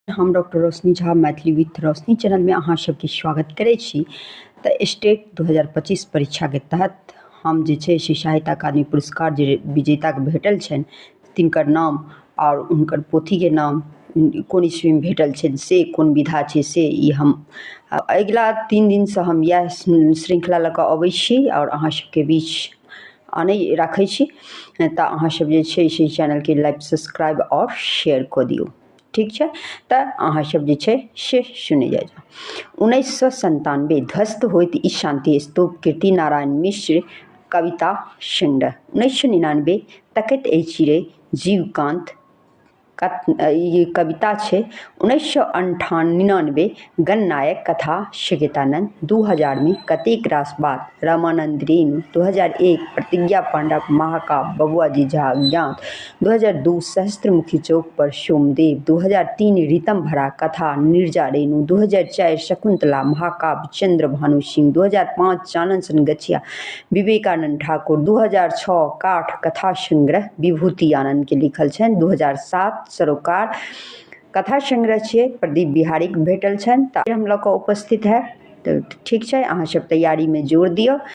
हम डॉक्टर रोशनी झा मैथिली विथ रोशनी चैनल में अहाँ सबके स्वागत करै छी। तऽ स्टेट 2025 परीक्षा के तहत हम जे छै से साहित्य अकादमी पुरस्कार जे विजेताके भेटल छनि तिनकर नाम और हुनकर पोथी के नाम कोन ईस्वी में भेटल छनि से कोन विधा छै से ई हम अगिला 3 दिन से हम यह श्रृंखला लऽ कऽ अबै छी और अहाँ सबके बीच आने राखै छी। तऽ अहाँ सब जे छै से चैनल के लाइक सब्सक्राइब और शेयर कऽ दियौ, ठीक है। तो अहाँ सब जे छै से सुने जाइ 1997 ध्वस्त होइत ई शांति स्तूप कीर्ति नारायण मिश्र कविता संग्रह। 1999 तकैत एहि चिरे जीवकांत ई कविता छै। 1998 गणनायक कथा शगेतानंद। 2000 में कतेक रास बात रामानंद रेणु। 2001 प्रतिज्ञा पांडव महाकाव्य बबुआ जी झा ज्ञात। 2002 सहस्त्रमुखी चौक पर सोमदेव। 2003 रीतम भरा कथा नीरजा रेणु। 2004 शकुंतला महाकाव्य चंद्रभानु सिंह। 2005 चानन सन गछिया विवेकानंद ठाकुर। 2006 काठ कथा संग्रह विभूति आनंद के लिखल छनि। 2007 सरोकार कथा संग्रह छियै प्रदीप बिहारी के भेटल छनि। तऽ हम लऽ कऽ उपस्थित है। तऽ ठीक छै, अहाँ सब तैयारी में जोर दियौ।